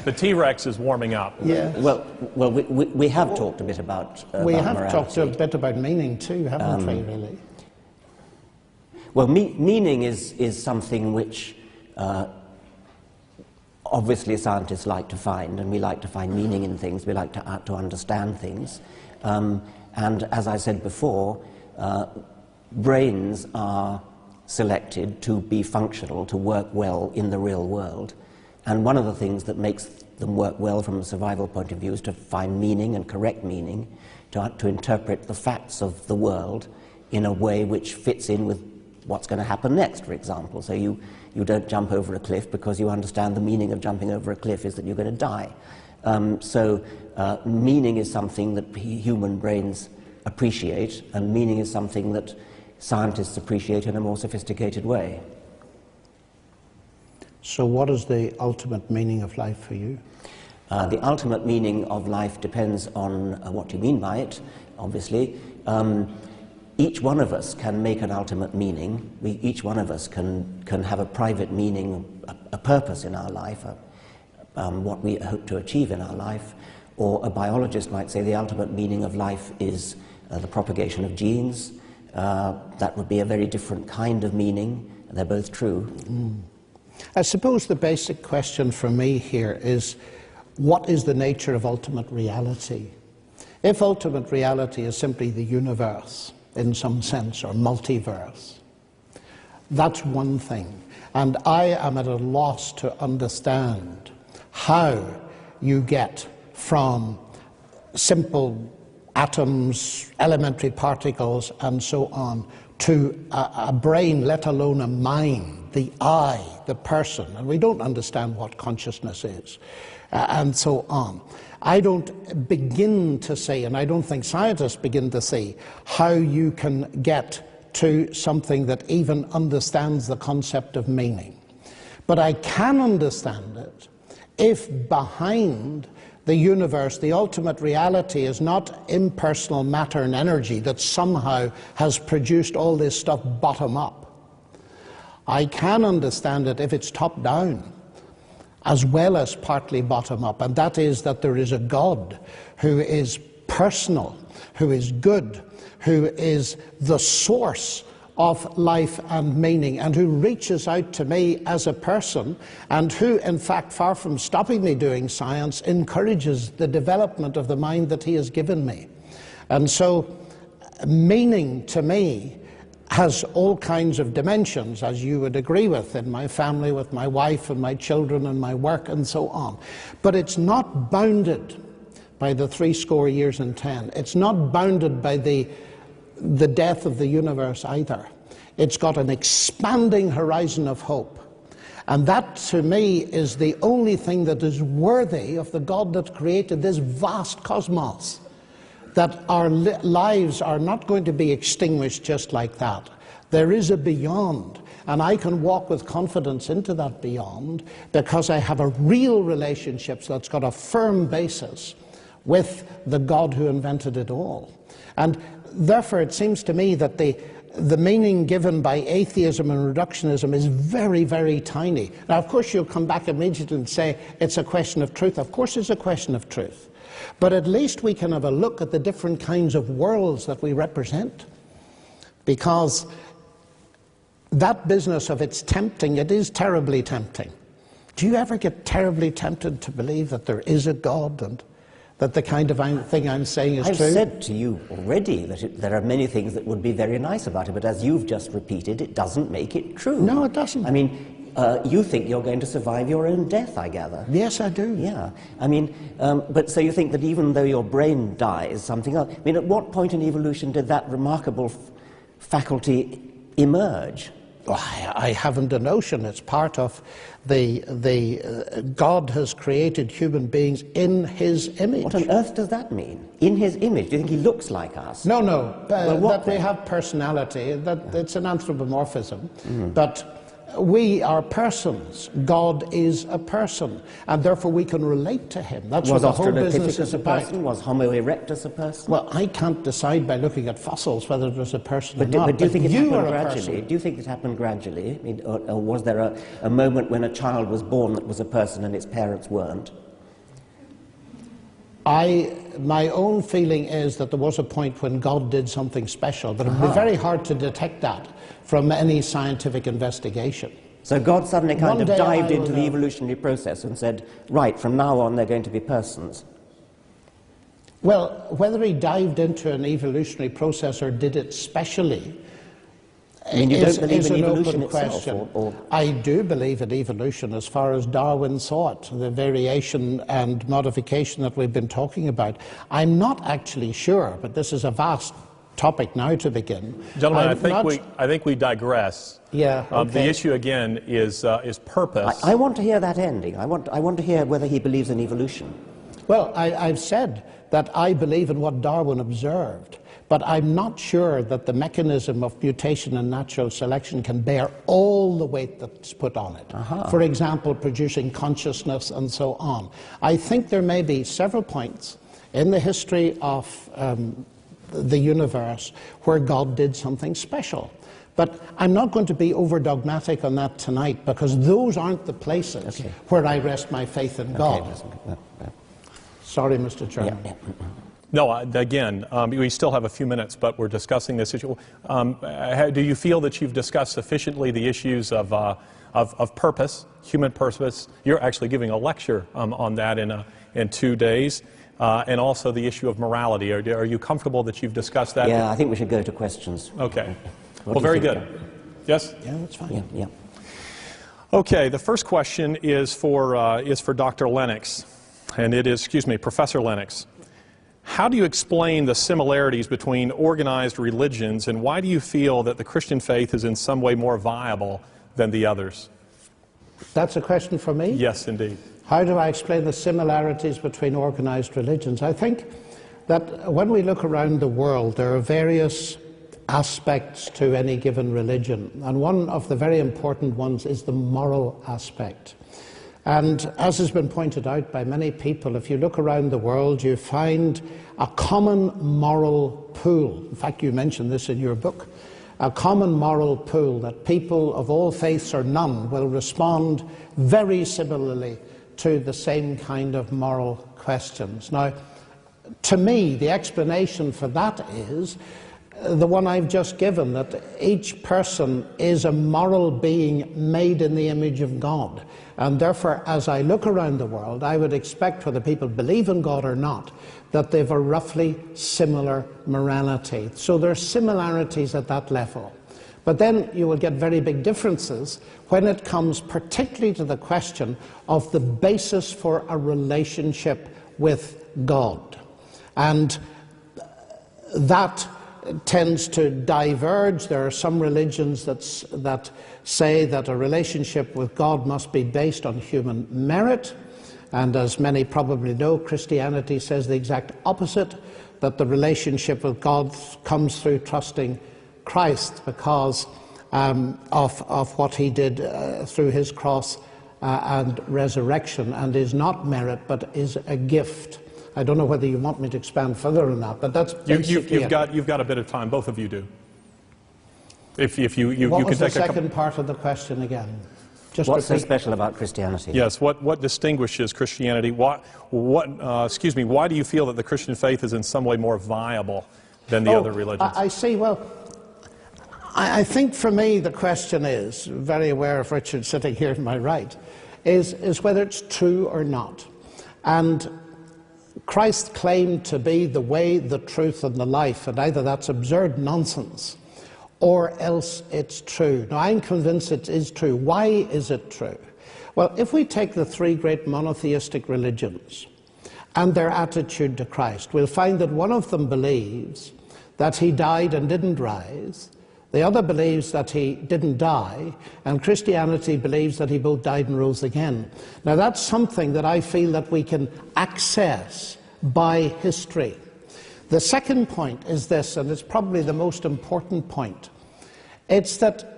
The T-Rex is warming up. Yeah. Well, we have talked a bit about we have morality. talked a bit about meaning too, haven't we, really? Well, meaning is something which obviously scientists like to find, and we like to find meaning in things. We like to understand things. And as I said before, brains are selected to be functional, to work well in the real world. And one of the things that makes them work well from a survival point of view is to find meaning and correct meaning, to interpret the facts of the world in a way which fits in with what's going to happen next, for example. So you don't jump over a cliff because you understand the meaning of jumping over a cliff is that you're going to die. So meaning is something that human brains appreciate, and meaning is something that scientists appreciate in a more sophisticated way. So what is the ultimate meaning of life for you? The ultimate meaning of life depends on what you mean by it, obviously. Each one of us can make an ultimate meaning. Each one of us can have a private meaning, a purpose in our life, what we hope to achieve in our life. Or a biologist might say the ultimate meaning of life is the propagation of genes. That would be a very different kind of meaning. They're both true. I suppose the basic question for me here is, what is the nature of ultimate reality? If ultimate reality is simply the universe, in some sense, or multiverse, that's one thing. And I am at a loss to understand how you get from simple atoms, elementary particles, and so on, to a brain, let alone a mind, the I, the person. And we don't understand what consciousness is, and so on. I don't begin to say, and I don't think scientists begin to see, how you can get to something that even understands the concept of meaning. But I can understand it if behind the universe, the ultimate reality is not impersonal matter and energy that somehow has produced all this stuff bottom up. I can understand it if it's top down, as well as partly bottom up, and that is that there is a God who is personal, who is good, who is the source of life and meaning, and who reaches out to me as a person, and who, in fact, far from stopping me doing science, encourages the development of the mind that he has given me. And so meaning to me has all kinds of dimensions, as you would agree with, in my family, with my wife and my children and my work and so on. But it's not bounded by the 70 years and 10. It's not bounded by the death of the universe either. It's got an expanding horizon of hope. And that, to me, is the only thing that is worthy of the God that created this vast cosmos. That our lives are not going to be extinguished just like that. There is a beyond, and I can walk with confidence into that beyond because I have a real relationship that's got a firm basis with the God who invented it all. And therefore, it seems to me that the meaning given by atheism and reductionism is very, very tiny. Now, of course, you'll come back immediately and say it's a question of truth. Of course it's a question of truth. But at least we can have a look at the different kinds of worlds that we represent. Because that business of it's tempting, it is terribly tempting. Do you ever get terribly tempted to believe that there is a God and that the kind of thing I'm saying is true? I've said to you already that there are many things that would be very nice about it, but as you've just repeated, it doesn't make it true. No, it doesn't. I mean, you think you're going to survive your own death, I gather. Yes, I do. Yeah. I mean, but so you think that even though your brain dies, something else... I mean, at what point in evolution did that remarkable faculty emerge? I haven't a notion. It's part of God has created human beings in his image. What on earth does that mean? In his image? Do you think he looks like us? No, no. Well, that we have personality, that it's an anthropomorphism. But we are persons. God is a person, and therefore we can relate to him. That's what the whole business is about. Was Homo erectus a person? Well, I can't decide by looking at fossils whether there's a person or not. But do you think it happened gradually? Person. Do you think it happened gradually? I mean, or was there a moment when a child was born that was a person and its parents weren't? My own feeling is that there was a point when God did something special, but it would be very hard to detect that from any scientific investigation. So God suddenly kind of dived into the evolutionary process and said, right, from now on they're going to be persons. Well, whether he dived into an evolutionary process or did it specially is an open question. I do believe in evolution as far as Darwin saw it, the variation and modification that we've been talking about. I'm not actually sure, but this is a vast topic now to begin. Gentlemen, I think we digress. Yeah. Okay. The issue again is purpose. I want to hear that ending. I want to hear whether he believes in evolution. Well, I've said that I believe in what Darwin observed, but I'm not sure that the mechanism of mutation and natural selection can bear all the weight that's put on it. For example, producing consciousness and so on. I think there may be several points in the history of the universe where God did something special. But I'm not going to be over-dogmatic on that tonight, because those aren't the places where I rest my faith in God. Sorry, Mr. Chairman. No, again, we still have a few minutes, but we're discussing this issue. Do you feel that you've discussed sufficiently the issues of purpose, human purpose? You're actually giving a lecture on that in 2 days. And also the issue of morality. Are you comfortable that you've discussed that? Yeah, I think we should go to questions. Okay. Well, very good. Yes? Yeah, that's fine. Yeah. Okay, the first question is for Dr. Leyndix, and it is, Professor Leyndix. How do you explain the similarities between organized religions, and why do you feel that the Christian faith is in some way more viable than the others? That's a question for me? Yes, indeed. How do I explain the similarities between organized religions? I think that when we look around the world, there are various aspects to any given religion, and one of the very important ones is the moral aspect. And as has been pointed out by many people, if you look around the world, you find a common moral pool. In fact, you mentioned this in your book. A common moral pool that people of all faiths or none will respond very similarly to the same kind of moral questions. Now, to me, the explanation for that is the one I've just given, that each person is a moral being made in the image of God. And therefore, as I look around the world, I would expect, whether people believe in God or not, that they've a roughly similar morality. So there are similarities at that level. But then you will get very big differences when it comes particularly to the question of the basis for a relationship with God. And that tends to diverge. There are some religions that say that a relationship with God must be based on human merit. And as many probably know, Christianity says the exact opposite, that the relationship with God comes through trusting Christ because of what he did through his cross and resurrection, and is not merit but is a gift. I don't know whether you want me to expand further on that, but that's basically you've got a bit of time. Both of you do. If you what you was can the take second part of the question again? Just what's so special about Christianity? Yes. What distinguishes Christianity? Why do you feel that the Christian faith is in some way more viable than the other religions? I see. Well, I think for me the question is, very aware of Richard sitting here to my right, is whether it's true or not. And Christ claimed to be the way, the truth, and the life, and either that's absurd nonsense or else it's true. Now, I'm convinced it is true. Why is it true? Well, if we take the three great monotheistic religions and their attitude to Christ, we'll find that one of them believes that he died and didn't rise. The other believes that he didn't die, and Christianity believes that he both died and rose again. Now that's something that I feel that we can access by history. The second point is this, and it's probably the most important point. It's that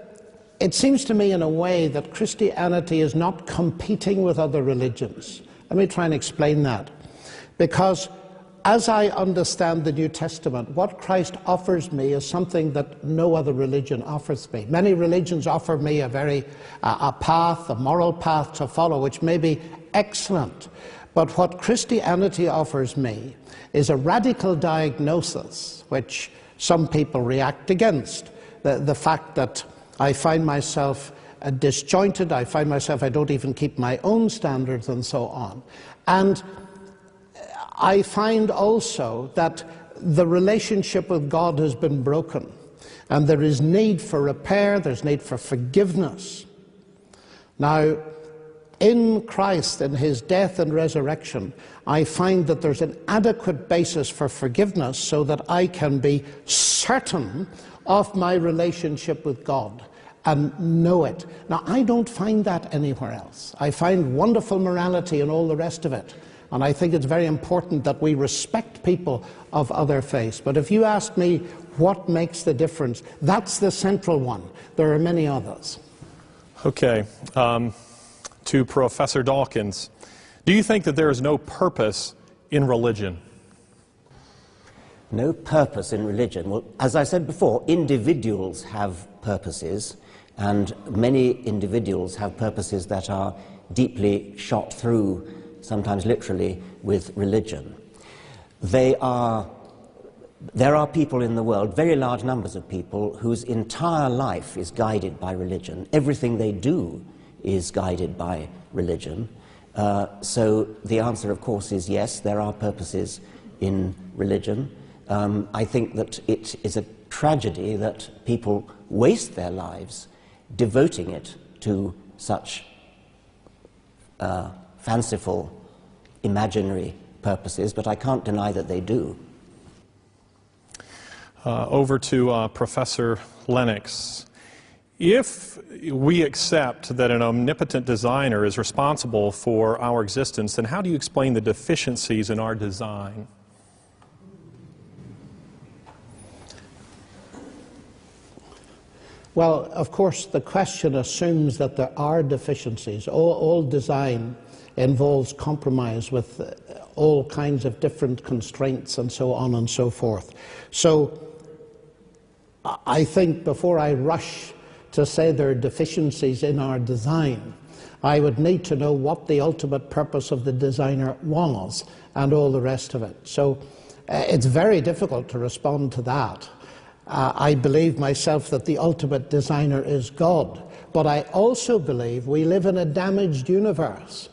it seems to me in a way that Christianity is not competing with other religions. Let me try and explain that. Because as I understand the New Testament, what Christ offers me is something that no other religion offers me. Many religions offer me a path, a moral path to follow, which may be excellent. But what Christianity offers me is a radical diagnosis, which some people react against. The fact that I find myself disjointed, I find myself, I don't even keep my own standards and so on. And I find also that the relationship with God has been broken, and there is need for repair, there's need for forgiveness. Now, in Christ, in his death and resurrection, I find that there's an adequate basis for forgiveness so that I can be certain of my relationship with God and know it. Now, I don't find that anywhere else. I find wonderful morality and all the rest of it. And I think it's very important that we respect people of other faiths. But if you ask me what makes the difference, that's the central one. There are many others. Okay. To Professor Dawkins, do you think that there is no purpose in religion? No purpose in religion? Well, as I said before, individuals have purposes, and many individuals have purposes that are deeply shot through, sometimes literally, with religion. There are people in the world, very large numbers of people, whose entire life is guided by religion. Everything they do is guided by religion. So the answer, of course, is yes, there are purposes in religion. I think that it is a tragedy that people waste their lives devoting it to such fanciful, imaginary purposes, but I can't deny that they do. Over to Professor Leynicks. If we accept that an omnipotent designer is responsible for our existence, then how do you explain the deficiencies in our design? Well, of course, the question assumes that there are deficiencies. All design involves compromise with all kinds of different constraints and so on and so forth. So I think before I rush to say there are deficiencies in our design, I would need to know what the ultimate purpose of the designer was and all the rest of it. So it's very difficult to respond to that. I believe myself that the ultimate designer is God, but I also believe we live in a damaged universe,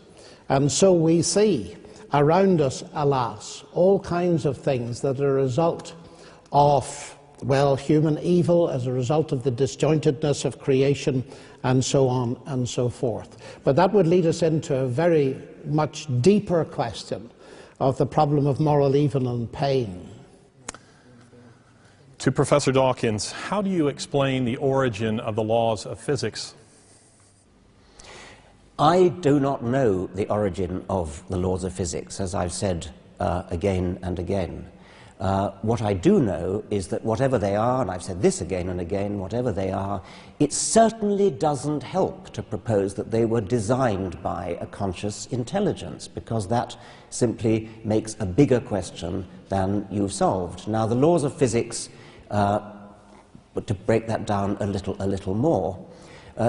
and so we see around us, alas, all kinds of things that are a result of, well, human evil as a result of the disjointedness of creation and so on and so forth. But that would lead us into a very much deeper question of the problem of moral evil and pain. To Professor Dawkins, how do you explain the origin of the laws of physics? I do not know the origin of the laws of physics, as I've said again and again. What I do know is that whatever they are, and I've said this again and again, whatever they are, it certainly doesn't help to propose that they were designed by a conscious intelligence, because that simply makes a bigger question than you've solved. Now, the laws of physics, but to break that down a little more,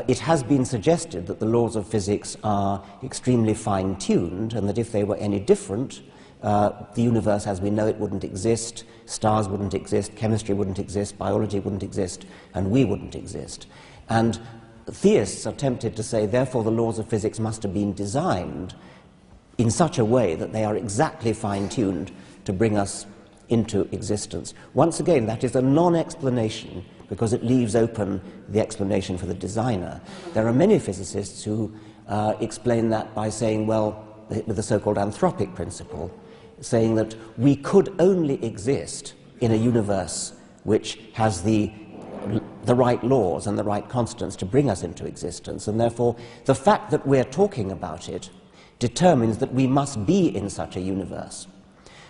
it has been suggested that the laws of physics are extremely fine-tuned, and that if they were any different, the universe as we know it wouldn't exist, stars wouldn't exist, chemistry wouldn't exist, biology wouldn't exist, and we wouldn't exist. And theists are tempted to say, therefore, the laws of physics must have been designed in such a way that they are exactly fine-tuned to bring us into existence. Once again, that is a non-explanation, because it leaves open the explanation for the designer. There are many physicists who explain that by saying, well, with the so-called anthropic principle, saying that we could only exist in a universe which has the the right laws and the right constants to bring us into existence, and therefore the fact that we're talking about it determines that we must be in such a universe.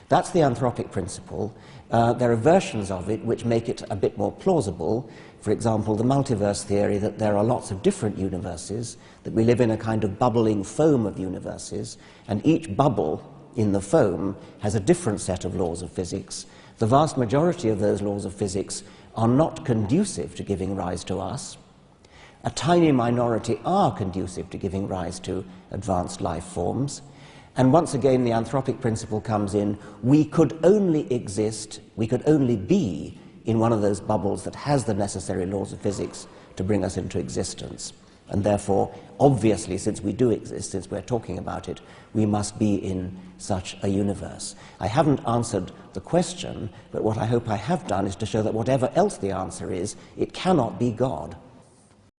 That's the anthropic principle. There are versions of it which make it a bit more plausible. For example, the multiverse theory, that there are lots of different universes, that we live in a kind of bubbling foam of universes, and each bubble in the foam has a different set of laws of physics. The vast majority of those laws of physics are not conducive to giving rise to us. A tiny minority are conducive to giving rise to advanced life forms. And once again, the anthropic principle comes in. We could only exist, we could only be in one of those bubbles that has the necessary laws of physics to bring us into existence. And therefore, obviously, since we do exist, since we're talking about it, we must be in such a universe. I haven't answered the question, but what I hope I have done is to show that whatever else the answer is, it cannot be God.